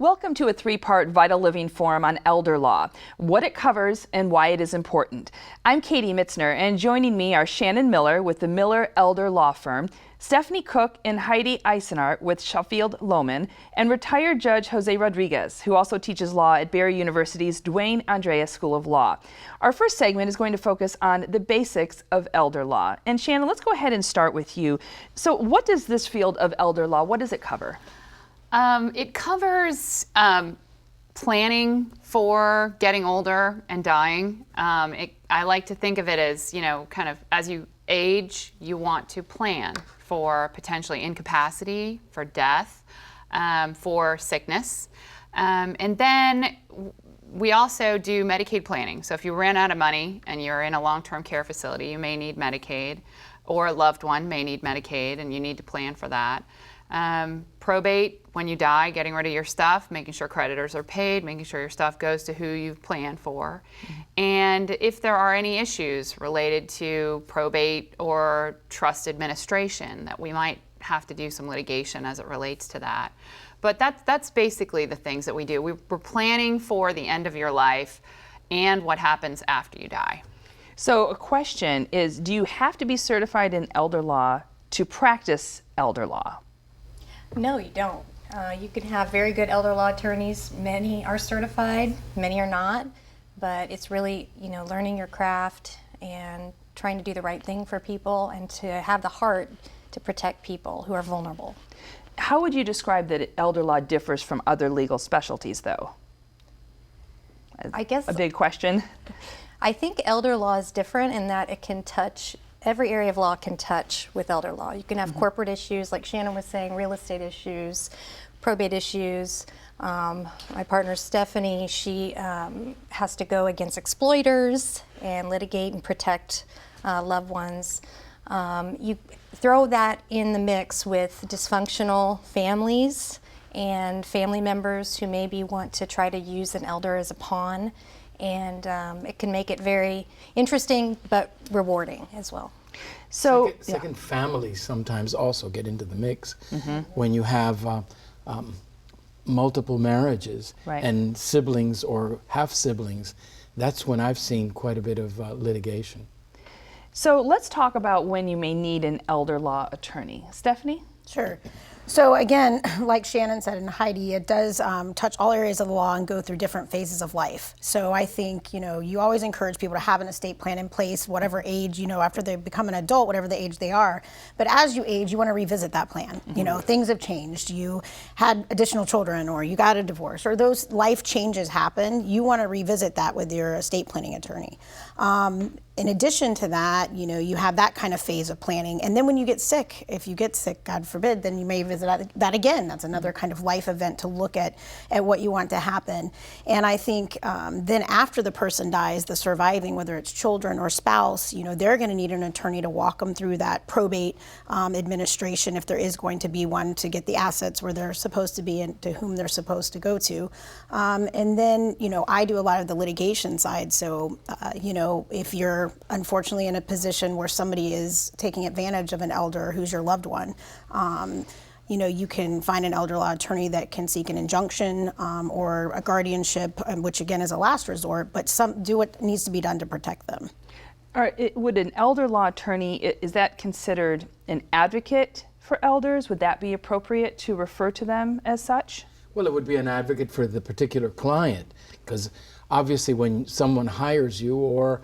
Welcome to a three-part Vital Living Forum on elder law, what it covers and why it is important. I'm Katie Mitzner, and joining me are Shannon Miller with the Miller Elder Law Firm, Stephanie Cook and Heidi Eisenart with Sheffield Lohman, and retired Judge Jose Rodriguez, who also teaches law at Barry University's Duane Andreas School of Law. Our first segment is going to focus on the basics of elder law. And Shannon, let's go ahead and start with you. So what does this field of elder law, what does it cover? It covers planning for getting older and dying. I like to think of it as, kind of as you age, you want to plan for potentially incapacity, for death, for sickness. And then we also do Medicaid planning. So if you ran out of money and you're in a long-term care facility, you may need Medicaid, or a loved one may need Medicaid, and you need to plan for that. Probate, when you die, getting rid of your stuff, making sure creditors are paid, making sure your stuff goes to who you've planned for. And if there are any issues related to probate or trust administration, that we might have to do some litigation as it relates to that. But that's basically the things that we do. We're planning for the end of your life and what happens after you die. So a question is, do you have to be certified in elder law to practice elder law? No, you don't. You can have very good elder law attorneys. Many are certified, many are not. But it's really, learning your craft and trying to do the right thing for people and to have the heart to protect people who are vulnerable. How would you describe that elder law differs from other legal specialties, though? I guess a big question. I think elder law is different in that it can touch, every area of law can touch with elder law. You can have corporate issues, like Shannon was saying, real estate issues, probate issues. My partner Stephanie, she has to go against exploiters and litigate and protect loved ones. You throw that in the mix with dysfunctional families and family members who maybe want to try to use an elder as a pawn. And it can make it very interesting but rewarding as well. So second families sometimes also get into the mix when you have multiple marriages and siblings or half siblings. That's when I've seen quite a bit of litigation. So let's talk about when you may need an elder law attorney. Stephanie? Sure. So again, like Shannon said and Heidi, it does touch all areas of the law and go through different phases of life. So I think, you always encourage people to have an estate plan in place, whatever age, after they become an adult, whatever the age they are. But as you age, you want to revisit that plan. Things have changed. You had additional children or you got a divorce or those life changes happen. You want to revisit that with your estate planning attorney. In addition to that, you have that kind of phase of planning. And then when you get sick, if you get sick, God forbid, then you may visit that again. That's another kind of life event to look at what you want to happen. And I think then after the person dies, the surviving, whether it's children or spouse, they're going to need an attorney to walk them through that probate administration, if there is going to be one, to get the assets where they're supposed to be and to whom they're supposed to go to. And then, I do a lot of the litigation side. So, if you're unfortunately in a position where somebody is taking advantage of an elder who's your loved one, you can find an elder law attorney that can seek an injunction or a guardianship, which again is a last resort, but do what needs to be done to protect them. All right, would an elder law attorney, is that considered an advocate for elders? Would that be appropriate to refer to them as such? Well, it would be an advocate for the particular client, because obviously when someone hires you or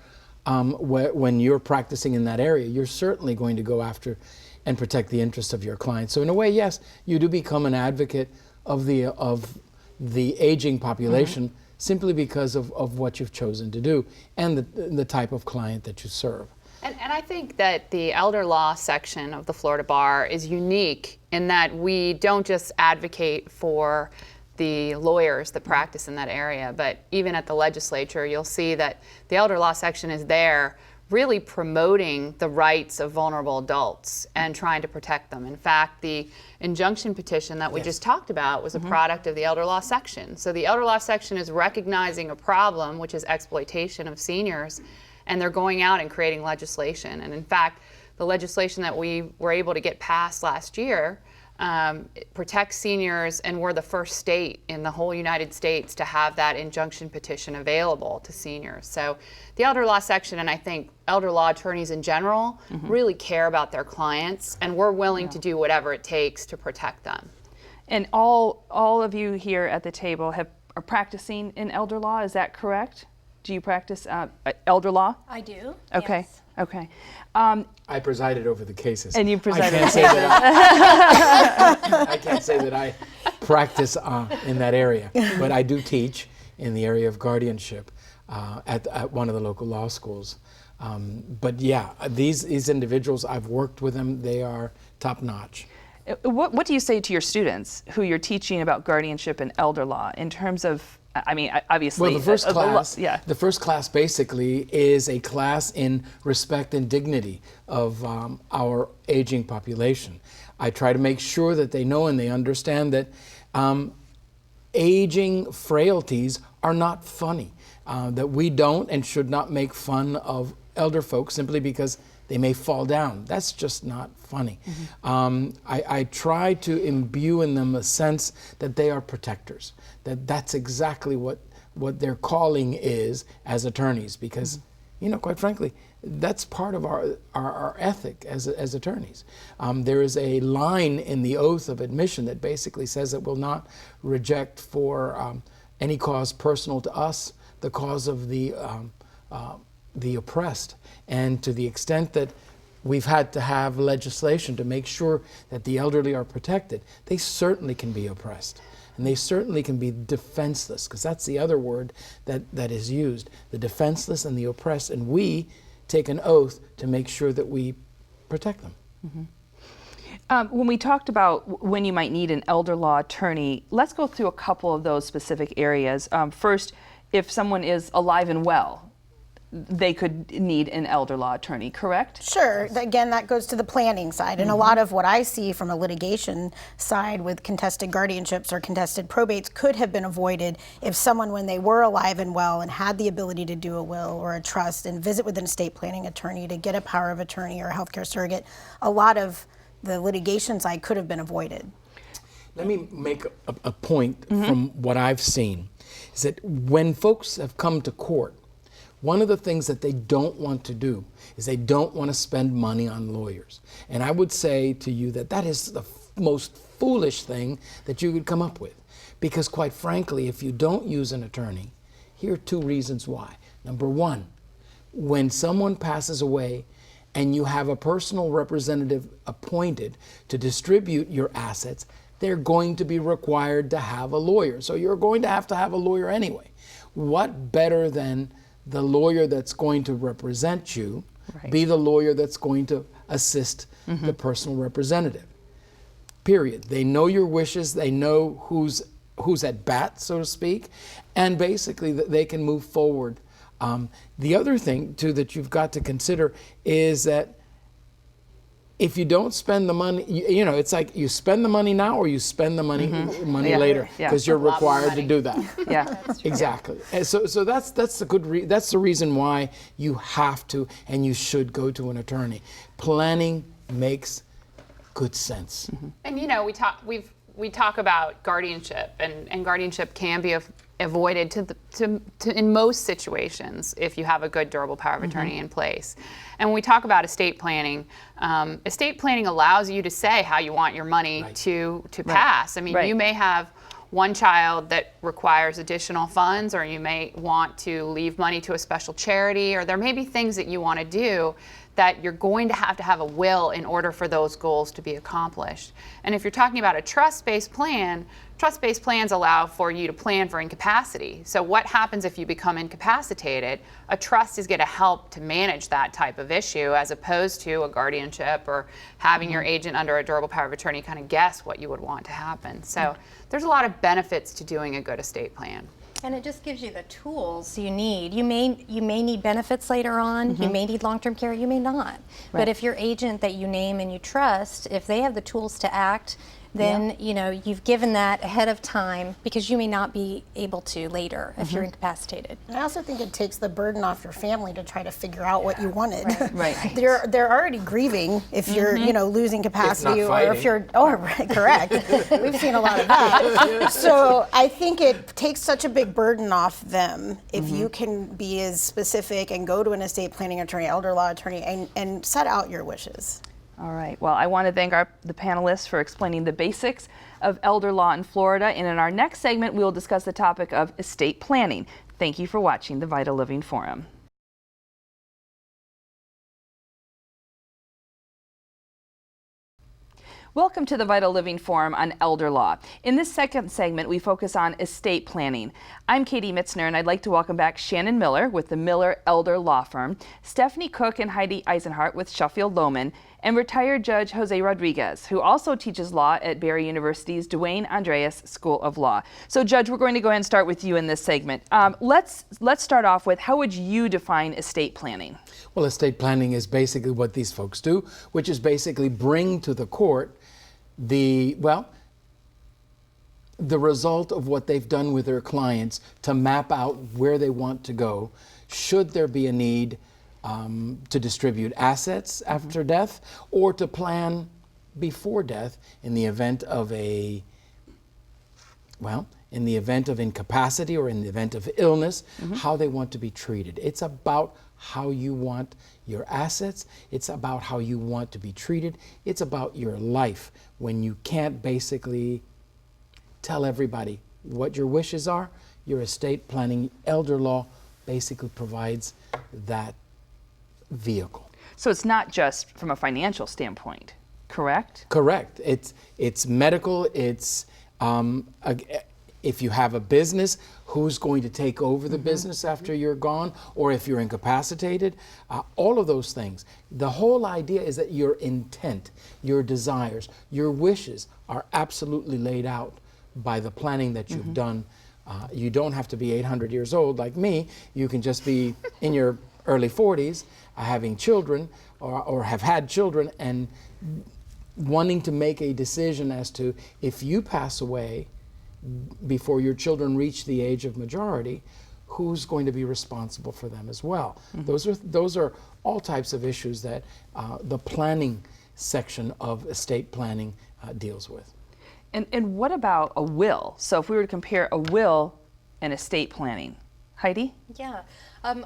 when you're practicing in that area, you're certainly going to go after and protect the interests of your client. So in a way, yes, you do become an advocate of the aging population simply because of what you've chosen to do and the type of client that you serve. And I think that the elder law section of the Florida Bar is unique in that we don't just advocate for the lawyers that practice in that area, but even at the legislature, you'll see that the elder law section is there really promoting the rights of vulnerable adults and trying to protect them. In fact, the injunction petition that we just talked about was a product of the elder law section. So the elder law section is recognizing a problem, which is exploitation of seniors, and they're going out and creating legislation. And in fact, the legislation that we were able to get passed last year It protects seniors, and we're the first state in the whole United States to have that injunction petition available to seniors. So the elder law section, and I think elder law attorneys in general, really care about their clients, and we're willing to do whatever it takes to protect them. And all of you here at the table are practicing in elder law, is that correct? Do you practice elder law? I do. Okay, yes. okay. I presided over the cases. And you presided I can't say that I can't say that I practice in that area, but I do teach in the area of guardianship at one of the local law schools. But yeah, these individuals, I've worked with them. They are top notch. What do you say to your students who you're teaching about guardianship and elder law in terms of, I mean, obviously. Well, the first class basically is a class in respect and dignity of our aging population. I try to make sure that they know and they understand that aging frailties are not funny, that we don't and should not make fun of elder folks simply because they may fall down. That's just not funny. I try to imbue in them a sense that they are protectors, that's exactly what their calling is as attorneys, because, you know, quite frankly, that's part of our ethic as attorneys. There is a line in the oath of admission that basically says that we'll not reject for any cause personal to us the cause of the oppressed. And to the extent that we've had to have legislation to make sure that the elderly are protected, they certainly can be oppressed. And they certainly can be defenseless, because that's the other word that is used, the defenseless and the oppressed. And we take an oath to make sure that we protect them. When we talked about when you might need an elder law attorney, let's go through a couple of those specific areas. First, if someone is alive and well, they could need an elder law attorney, correct? Sure. Again, that goes to the planning side. And a lot of what I see from a litigation side with contested guardianships or contested probates could have been avoided if someone, when they were alive and well and had the ability to do a will or a trust and visit with an estate planning attorney to get a power of attorney or a healthcare surrogate, a lot of the litigation side could have been avoided. Let me make a point from what I've seen, is that when folks have come to court, one of the things that they don't want to do is they don't want to spend money on lawyers. And I would say to you that that is the most foolish thing that you could come up with. Because quite frankly, if you don't use an attorney, here are two reasons why. Number one, when someone passes away and you have a personal representative appointed to distribute your assets, they're going to be required to have a lawyer. So you're going to have a lawyer anyway. What better than the lawyer that's going to represent you, be the lawyer that's going to assist the personal representative. Period. They know your wishes, they know who's at bat, so to speak, and basically they can move forward. The other thing too that you've got to consider is that if you don't spend the money, you know, it's like you spend the money now or you spend the money later, because you're required to do that. Exactly. And so that's the reason why you have to and you should go to an attorney. Planning makes good sense. And you know, we talk about guardianship, and guardianship can be avoided in most situations if you have a good durable power of attorney in place. And when we talk about estate planning allows you to say how you want your money to pass. I mean, you may have one child that requires additional funds, or you may want to leave money to a special charity, or there may be things that you want to do that you're going to have a will in order for those goals to be accomplished. And if you're talking about a trust-based plan, trust-based plans allow for you to plan for incapacity. So what happens if you become incapacitated? A trust is going to help to manage that type of issue, as opposed to a guardianship or having your agent under a durable power of attorney kind of guess what you would want to happen. So there's a lot of benefits to doing a good estate plan. And it just gives you the tools you need. You may need benefits later on. You may need long-term care. You may not. But if your agent that you name and you trust, if they have the tools to act then you've given that ahead of time because you may not be able to later if you're incapacitated. I also think it takes the burden off your family to try to figure out what you wanted. Right. They're already grieving if you're losing capacity or fighting. if you're right, correct. We've seen a lot of that. So I think it takes such a big burden off them if you can be as specific and go to an estate planning attorney, elder law attorney, and set out your wishes. All right. Well, I want to thank the panelists for explaining the basics of elder law in Florida. And in our next segment, we will discuss the topic of estate planning. Thank you for watching the Vital Living Forum. Welcome to the Vital Living Forum on Elder Law. In this second segment, we focus on estate planning. I'm Katie Mitzner, and I'd like to welcome back Shannon Miller with the Miller Elder Law Firm, Stephanie Cook and Heidi Eisenhart with Sheffield Lohman, and retired Judge Jose Rodriguez, who also teaches law at Barry University's Duane Andreas School of Law. So, Judge, we're going to go ahead and start with you in this segment. Let's start off with, how would you define estate planning? Well, estate planning is basically what these folks do, which is basically bring to the court the result of what they've done with their clients to map out where they want to go, should there be a need to distribute assets after death, or to plan before death in the event of incapacity or in the event of illness, how they want to be treated. It's about how you want your assets. It's about how you want to be treated. It's about your life when you can't basically tell everybody what your wishes are. Your estate planning, elder law, basically provides that vehicle. So it's not just from a financial standpoint, correct? Correct. It's medical. It's if you have a business, who's going to take over the business after you're gone, or if you're incapacitated, all of those things. The whole idea is that your intent, your desires, your wishes are absolutely laid out by the planning that you've done. You don't have to be 800 years old like me. You can just be in your early 40s, having children, or have had children, and wanting to make a decision as to, if you pass away before your children reach the age of majority, who's going to be responsible for them as well. Those are all types of issues that the planning section of estate planning deals with. And what about a will? So if we were to compare a will and estate planning. Heidi? Yeah.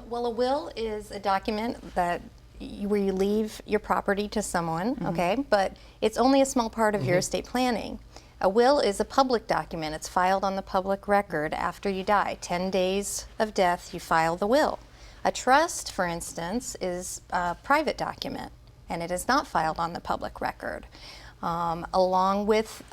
Well, a will is a document that where you leave your property to someone, okay? But it's only a small part of your estate planning. A will is a public document. It's filed on the public record after you die. 10 days of death, you file the will. A trust, for instance, is a private document, and it is not filed on the public record. Along with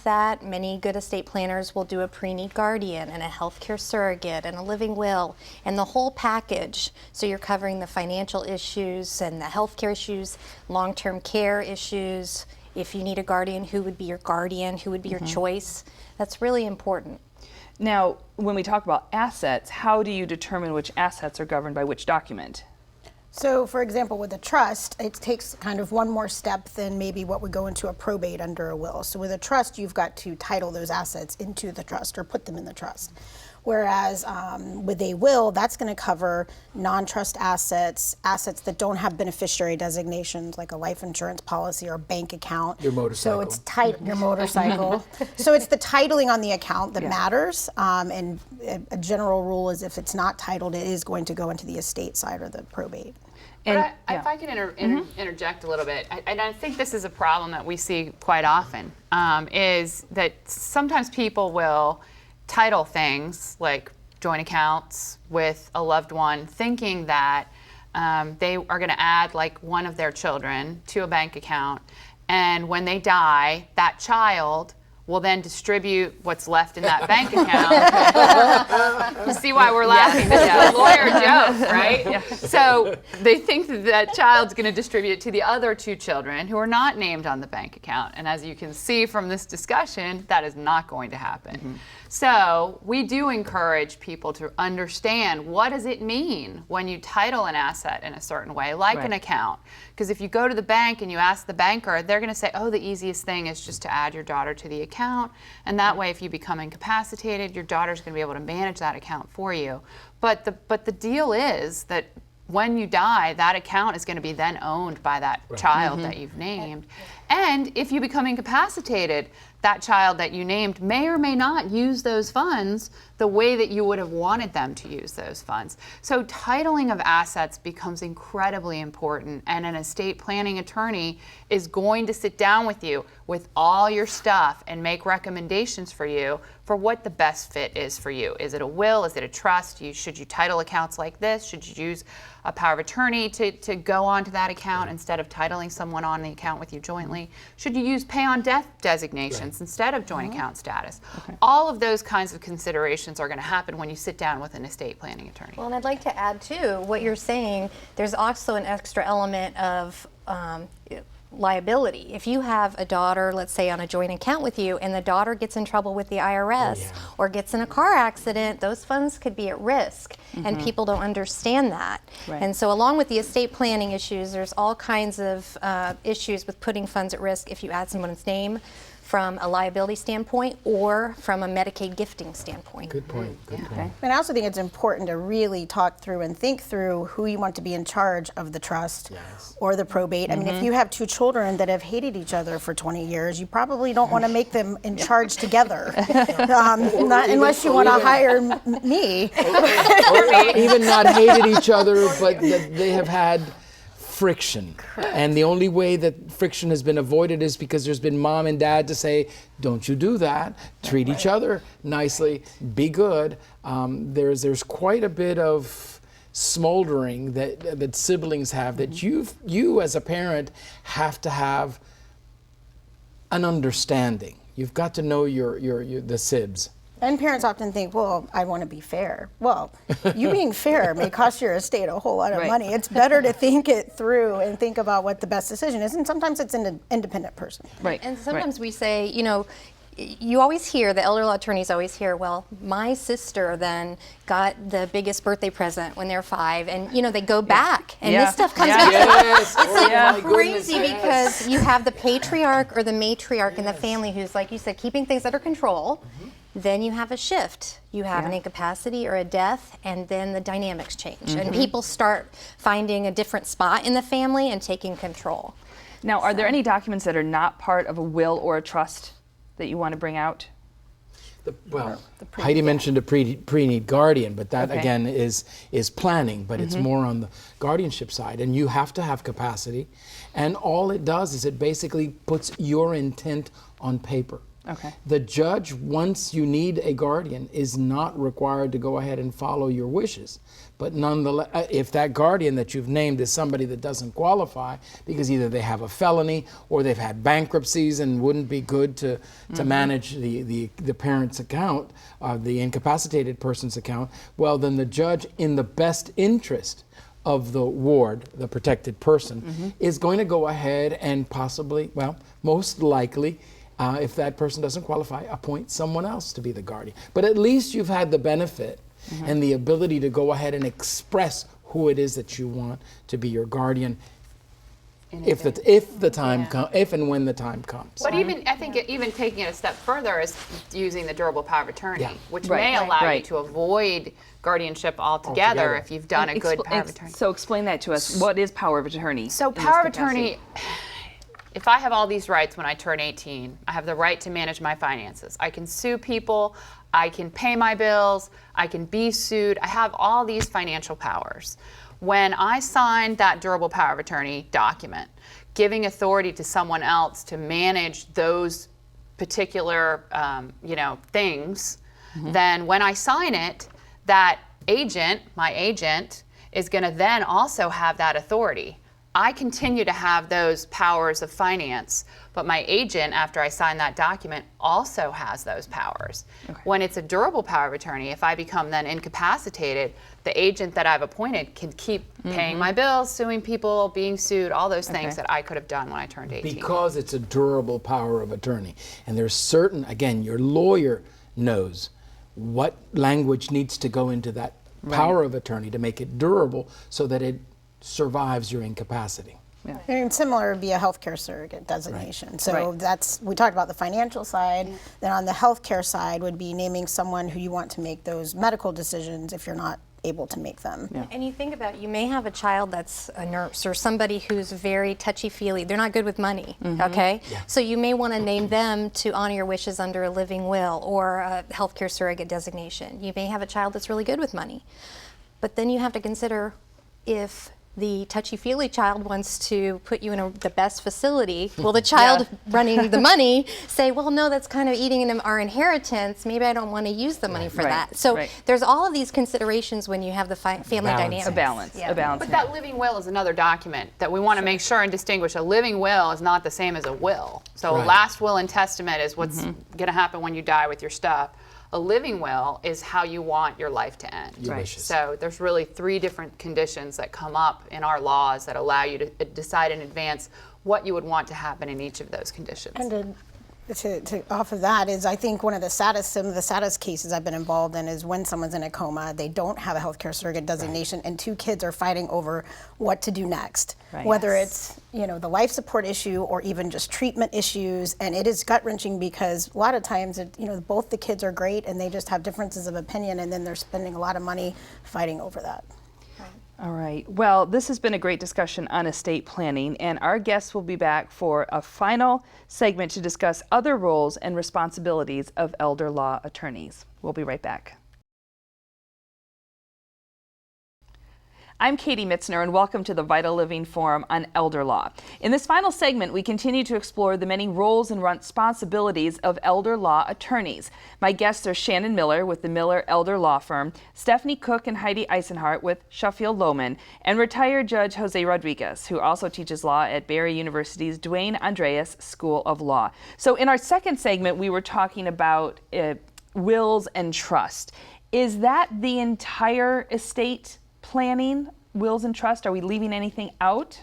that, many good estate planners will do a pre-need guardian and a healthcare surrogate and a living will and the whole package. So you're covering the financial issues and the healthcare issues, long-term care issues. If you need a guardian, who would be your guardian? Who would be your choice? That's really important. Now, when we talk about assets, how do you determine which assets are governed by which document? So, for example, with a trust, it takes kind of one more step than maybe what would go into a probate under a will. So with a trust, you've got to title those assets into the trust or put them in the trust. Whereas with a will, that's going to cover non-trust assets, assets that don't have beneficiary designations, like a life insurance policy or bank account. Your motorcycle. So it's your motorcycle. So it's the titling on the account that matters. And a general rule is if it's not titled, it is going to go into the estate side or the probate. But if I can interject a little bit, and I think this is a problem that we see quite often, is that sometimes people will title things like joint accounts with a loved one, thinking that they are going to add like one of their children to a bank account, and when they die, that child will then distribute what's left in that bank account. You see why we're laughing? This is a lawyer joke, right? Yeah. So they think that child's going to distribute it to the other 2 children who are not named on the bank account. And as you can see from this discussion, that is not going to happen. Mm-hmm. So we do encourage people to understand, what does it mean when you title an asset in a certain way, like an account? Because if you go to the bank and you ask the banker, they're going to say, oh, the easiest thing is just to add your daughter to the account. And that way, if you become incapacitated, your daughter's going to be able to manage that account for you. But the deal is that when you die, that account is going to be then owned by that child that you've named. And if you become incapacitated, that child that you named may or may not use those funds the way that you would have wanted them to use those funds. So titling of assets becomes incredibly important, and an estate planning attorney is going to sit down with you with all your stuff and make recommendations for you for what the best fit is for you. Is it a will? Is it a trust? Should you title accounts like this? Should you use a power of attorney to go onto that account instead of titling someone on the account with you jointly? Should you use pay on death designations instead of joint account status? All of those kinds of considerations are going to happen when you sit down with an estate planning attorney. Well, and I'd like to add too, what you're saying, there's also an extra element of liability. If you have a daughter, let's say on a joint account with you, and the daughter gets in trouble with the IRS or gets in a car accident, those funds could be at risk, and people don't understand that. And so along with the estate planning issues, there's all kinds of issues with putting funds at risk if you add someone's name from a liability standpoint or from a Medicaid gifting standpoint. Good point. Good point. And I also think it's important to really talk through and think through who you want to be in charge of the trust or the probate. I mean, if you have 2 children that have hated each other for 20 years, you probably don't want to make them in charge together, not unless you want to hire me. Or even not hated each other, but that they have had friction. And the only way that friction has been avoided is because there's been mom and dad to say, don't you do that, treat each other nicely, be good. There's quite a bit of smoldering that siblings have that you as a parent have to have an understanding. You've got to know the sibs. And parents often think, well, I want to be fair. Well, you being fair may cost your estate a whole lot of money. It's better to think it through and think about what the best decision is. And sometimes it's an independent person. And sometimes we say, you always hear, the elder law attorneys always hear, well, my sister then got the biggest birthday present when they're 5, and they go back, and this stuff comes back. Yes. It's like crazy because you have the patriarch or the matriarch in the family who's, like you said, keeping things under control. Then you have a shift. You have an incapacity or a death, and then the dynamics change. And people start finding a different spot in the family and taking control. Now, are there any documents that are not part of a will or a trust that you want to bring out? Heidi mentioned a pre-need guardian, but that again is planning, but it's more on the guardianship side. And you have to have capacity. And all it does is it basically puts your intent on paper. The judge, once you need a guardian, is not required to go ahead and follow your wishes. But nonetheless, if that guardian that you've named is somebody that doesn't qualify because either they have a felony or they've had bankruptcies and wouldn't be good to manage the parent's account, the incapacitated person's account, well, then the judge, in the best interest of the ward, the protected person, is going to go ahead and possibly, most likely, if that person doesn't qualify, appoint someone else to be the guardian. But at least you've had the benefit and the ability to go ahead and express who it is that you want to be your guardian if and when the time comes. But I think even taking it a step further is using the durable power of attorney, which may allow you to avoid guardianship altogether if you've done a good power of attorney. So explain that to us. What is power of attorney? So power of attorney, if I have all these rights when I turn 18, I have the right to manage my finances. I can sue people, I can pay my bills, I can be sued. I have all these financial powers. When I signed that durable power of attorney document, giving authority to someone else to manage those particular things, then when I sign it, that agent, my agent, is going to then also have that authority. I continue to have those powers of finance, but my agent, after I sign that document, also has those powers. When it's a durable power of attorney, if I become then incapacitated, the agent that I've appointed can keep paying my bills, suing people, being sued, all those things that I could have done when I turned 18. Because it's a durable power of attorney. And there's certain, again, your lawyer knows what language needs to go into that power of attorney to make it durable so that it survives your incapacity. And similar would be a healthcare surrogate designation. So that's, we talked about the financial side. Then on the healthcare side would be naming someone who you want to make those medical decisions if you're not able to make them. And you think about, you may have a child that's a nurse or somebody who's very touchy-feely. They're not good with money, okay? So you may want to name them to honor your wishes under a living will or a healthcare surrogate designation. You may have a child that's really good with money. But then you have to consider, if the touchy-feely child wants to put you in the best facility, will the child running the money say, well, no, that's kind of eating into our inheritance, maybe I don't want to use the money for that. So there's all of these considerations when you have the family dynamics. A balance. A balance. But that living will is another document that we want to make sure and distinguish. A living will is not the same as a will. So a last will and testament is what's going to happen when you die with your stuff. A living will is how you want your life to end. So there's really 3 different conditions that come up in our laws that allow you to decide in advance what you would want to happen in each of those conditions. And to off of that is, I think some of the saddest cases I've been involved in is when someone's in a coma, they don't have a healthcare surrogate designation, and 2 kids are fighting over what to do next. Whether it's the life support issue or even just treatment issues, and it is gut-wrenching because a lot of times both the kids are great and they just have differences of opinion, and then they're spending a lot of money fighting over that. All right. Well, this has been a great discussion on estate planning, and our guests will be back for a final segment to discuss other roles and responsibilities of elder law attorneys. We'll be right back. I'm Katie Mitzner, and welcome to the Vital Living Forum on Elder Law. In this final segment, we continue to explore the many roles and responsibilities of elder law attorneys. My guests are Shannon Miller with the Miller Elder Law Firm, Stephanie Cook and Heidi Eisenhart with Sheffield Lohman, and retired Judge Jose Rodriguez, who also teaches law at Barry University's Duane Andreas School of Law. So in our second segment, we were talking about wills and trust. Is that the entire estate planning, wills and trust? Are we leaving anything out?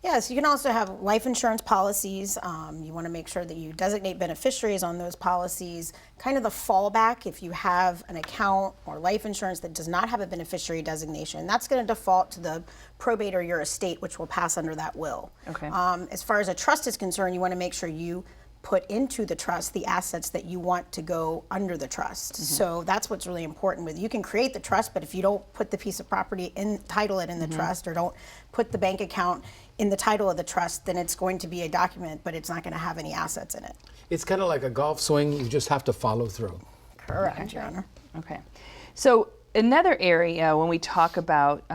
Yes, you can also have life insurance policies. You want to make sure that you designate beneficiaries on those policies. Kind of the fallback, if you have an account or life insurance that does not have a beneficiary designation, that's going to default to the probate or your estate, which will pass under that will. As far as a trust is concerned, you want to make sure you put into the trust the assets that you want to go under the trust. So that's what's really important with, you can create the trust, but if you don't put the piece of property title it in the trust, or don't put the bank account in the title of the trust, then it's going to be a document, but it's not going to have any assets in it. It's kind of like a golf swing, you just have to follow through. Correct, Your Honor. Okay. So another area when we talk about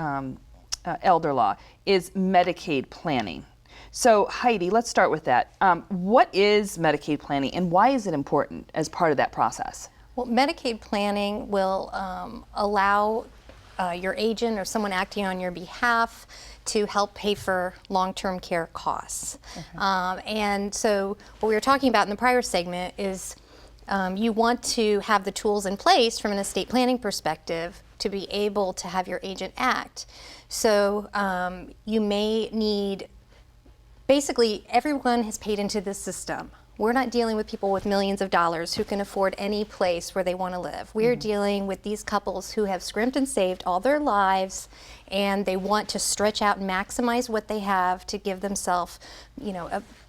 elder law is Medicaid planning. So Heidi, let's start with that. What is Medicaid planning and why is it important as part of that process? Well, Medicaid planning will allow your agent or someone acting on your behalf to help pay for long-term care costs. And so what we were talking about in the prior segment is you want to have the tools in place from an estate planning perspective to be able to have your agent act. So you may need, basically everyone has paid into this system. We're not dealing with people with millions of dollars who can afford any place where they want to live. We're dealing with these couples who have scrimped and saved all their lives, and they want to stretch out and maximize what they have to give themselves,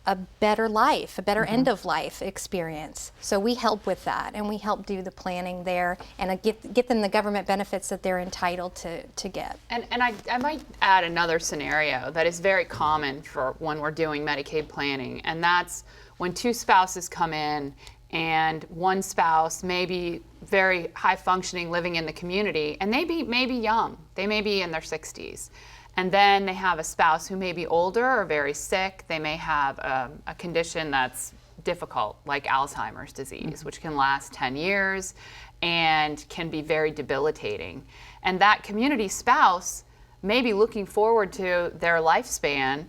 a better life, a better end of life experience. So we help with that, and we help do the planning there and get them the government benefits that they're entitled to get. And I might add another scenario that is very common for when we're doing Medicaid planning, and that's when 2 spouses come in and one spouse may be very high functioning, living in the community, and they may be young, they may be in their 60s. And then they have a spouse who may be older or very sick. They may have a condition that's difficult, like Alzheimer's disease, which can last 10 years and can be very debilitating. And that community spouse may be looking forward to their lifespan.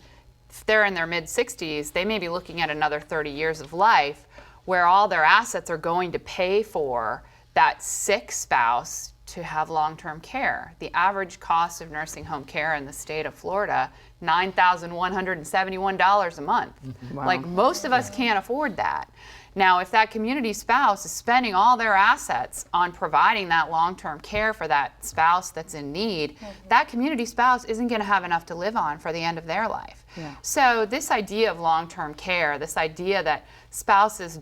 If they're in their mid-60s, they may be looking at another 30 years of life where all their assets are going to pay for that sick spouse to have long-term care. The average cost of nursing home care in the state of Florida, $9,171 a month. Wow. Like, most of us can't afford that. Now, if that community spouse is spending all their assets on providing that long-term care for that spouse that's in need, that community spouse isn't going to have enough to live on for the end of their life. Yeah. So this idea of long-term care, this idea that spouses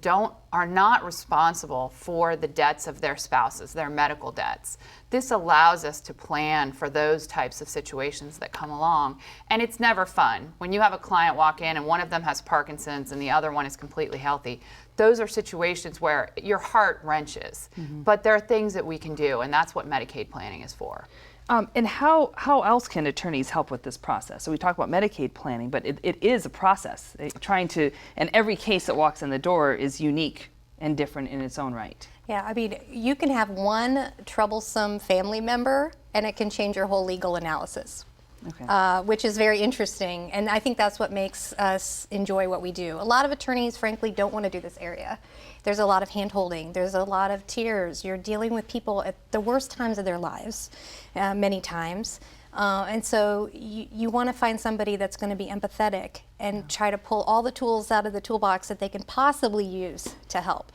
are not responsible for the debts of their spouses, their medical debts, this allows us to plan for those types of situations that come along. And it's never fun. When you have a client walk in and one of them has Parkinson's and the other one is completely healthy, those are situations where your heart wrenches. But there are things that we can do, and that's what Medicaid planning is for. And how else can attorneys help with this process? So we talk about Medicaid planning, but it is a process. And every case that walks in the door is unique and different in its own right. Yeah, I mean, you can have one troublesome family member and it can change your whole legal analysis. Okay. Which is very interesting, and I think that's what makes us enjoy what we do. A lot of attorneys, frankly, don't want to do this area. There's a lot of hand-holding. There's a lot of tears. You're dealing with people at the worst times of their lives, many times. And so you want to find somebody that's going to be empathetic and try to pull all the tools out of the toolbox that they can possibly use to help.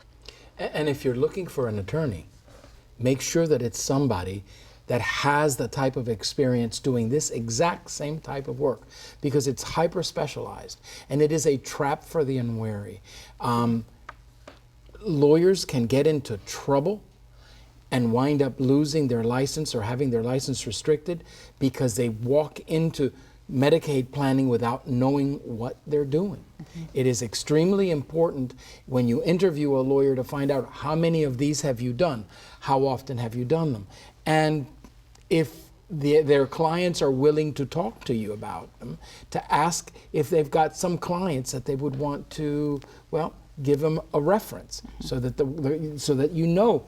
And if you're looking for an attorney, make sure that it's somebody that has the type of experience doing this exact same type of work, because it's hyper specialized and it is a trap for the unwary. Lawyers can get into trouble and wind up losing their license or having their license restricted because they walk into Medicaid planning without knowing what they're doing. It is extremely important when you interview a lawyer to find out how many of these have you done, how often have you done them, and if their clients are willing to talk to you about them, to ask if they've got some clients that they would want to, well, give them a reference so that you know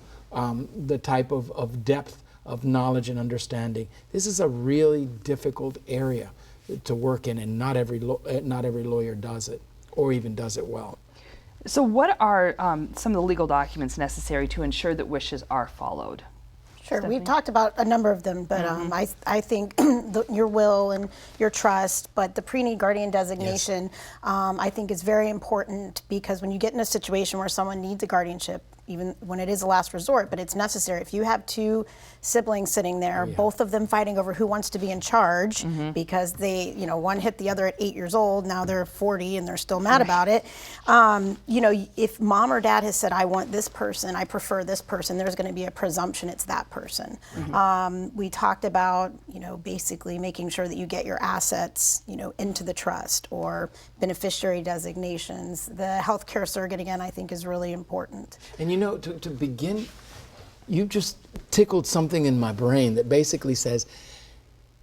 the type of depth of knowledge and understanding. This is a really difficult area to work in, and not every lawyer does it, or even does it well. So what are some of the legal documents necessary to ensure that wishes are followed? Sure, we've talked about a number of them, but I think your will and your trust, but the pre-need guardian designation, I think is very important, because when you get in a situation where someone needs a guardianship, even when it is a last resort, but it's necessary. If you have two siblings sitting there, both of them fighting over who wants to be in charge because they, one hit the other at 8 years old, now they're 40 and they're still mad about it. If mom or dad has said, I want this person, I prefer this person, there's going to be a presumption it's that person. We talked about, basically making sure that you get your assets, into the trust, or beneficiary designations. The healthcare surrogate, again, I think is really important. And to begin, you just tickled something in my brain that basically says,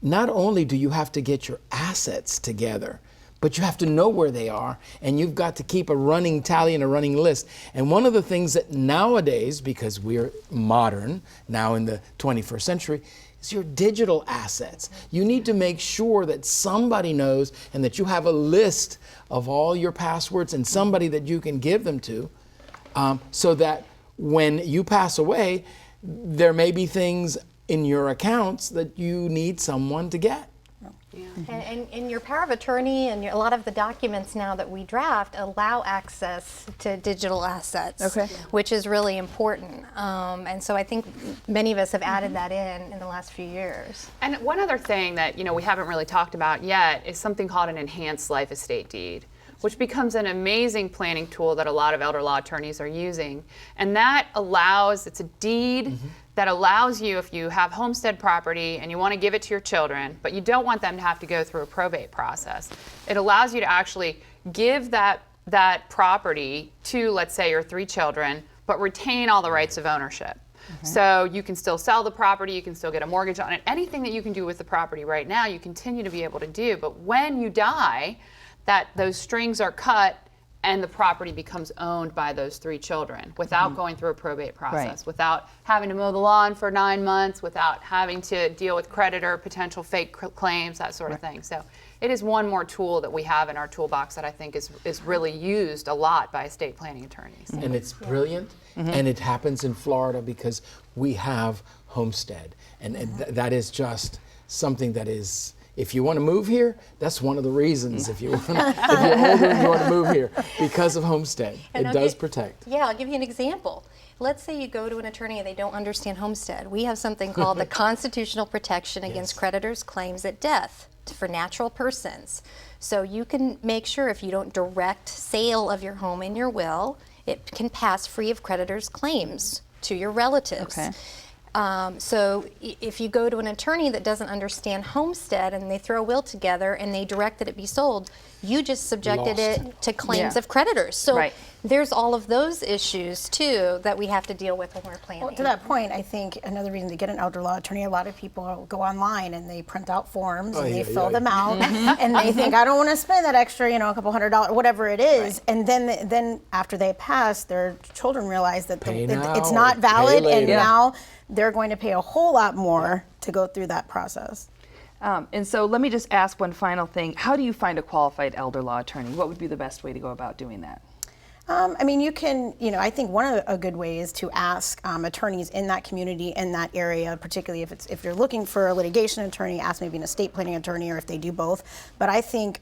not only do you have to get your assets together, but you have to know where they are, and you've got to keep a running tally and a running list. And one of the things that nowadays, because we're modern now in the 21st century, is your digital assets. You need to make sure that somebody knows, and that you have a list of all your passwords and somebody that you can give them to, so that when you pass away, there may be things in your accounts that you need someone to get. And your power of attorney and a lot of the documents now that we draft allow access to digital assets, which is really important. And so I think many of us have added that in the last few years. And one other thing that we haven't really talked about yet is something called an enhanced life estate deed, which becomes an amazing planning tool that a lot of elder law attorneys are using. And that it's a deed that allows you, if you have homestead property and you want to give it to your children, but you don't want them to have to go through a probate process, it allows you to actually give that property to, let's say, your 3 children, but retain all the rights of ownership. So you can still sell the property, you can still get a mortgage on it. Anything that you can do with the property right now, you continue to be able to do. But when you die, those strings are cut and the property becomes owned by those 3 children without going through a probate process, Right. without having to mow the lawn for 9 months, without having to deal with creditor, potential fake claims, that sort of thing. So it is one more tool that we have in our toolbox that I think is really used a lot by estate planning attorneys. And it's brilliant, and it happens in Florida because we have homestead, and that is just something that is. If you want to move here, that's one of the reasons. If you're older and you want to move here, because of homestead, And it I'll does gi- protect. Yeah, I'll give you an example. Let's say you go to an attorney and they don't understand homestead. We have something called the constitutional protection against Yes. creditors' claims at death for natural persons. So you can make sure if you don't direct sale of your home in your will, it can pass free of creditors' claims to your relatives. Okay. So if you go to an attorney that doesn't understand homestead and they throw a will together and they direct that it be sold, you just subjected Lost. it to claims Yeah. of creditors. So Right. there's all of those issues too that we have to deal with when we're planning. Well, to that point, I think another reason to get an elder law attorney, a lot of people go online and they print out forms and they Ay, fill ay, them out, and they think, I don't want to spend that extra, a couple $100, whatever it is, and then after they pass, their children realize that Pay it's now not or valid, pay and later. now they're going to pay a whole lot more to go through that process. And so let me just ask one final thing. How do you find a qualified elder law attorney? What would be the best way to go about doing that? You can, I think one of a good way is to ask attorneys in that community, in that area, particularly if you're looking for a litigation attorney, ask maybe an estate planning attorney, or if they do both. But I think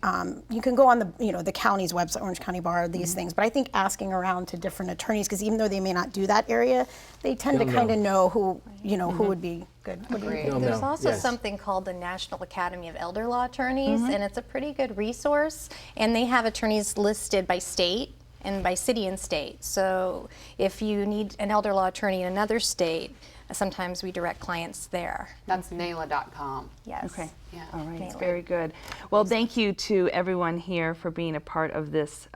you can go on the county's website, Orange County Bar, these things. But I think asking around to different attorneys, because even though they may not do that area, they tend to They'll kind of know. know who, who would be good. What do you think? They'll There's know, also yes. something called the National Academy of Elder Law Attorneys, and it's a pretty good resource. And they have attorneys listed by state and by city and state. So if you need an elder law attorney in another state, sometimes we direct clients there. That's NALA.com. Yes. Okay. Yeah. All right. It's Mainly. very good. Well, thank you to everyone here for being a part of this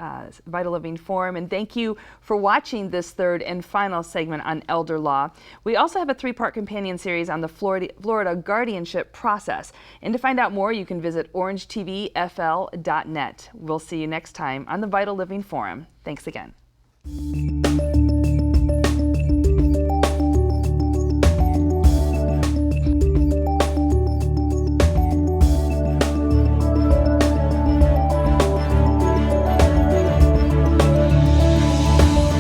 Vital Living Forum, and thank you for watching this third and final segment on elder law. We also have a 3-part companion series on the Florida guardianship process. And to find out more, you can visit orangetvfl.net. We'll see you next time on the Vital Living Forum. Thanks again.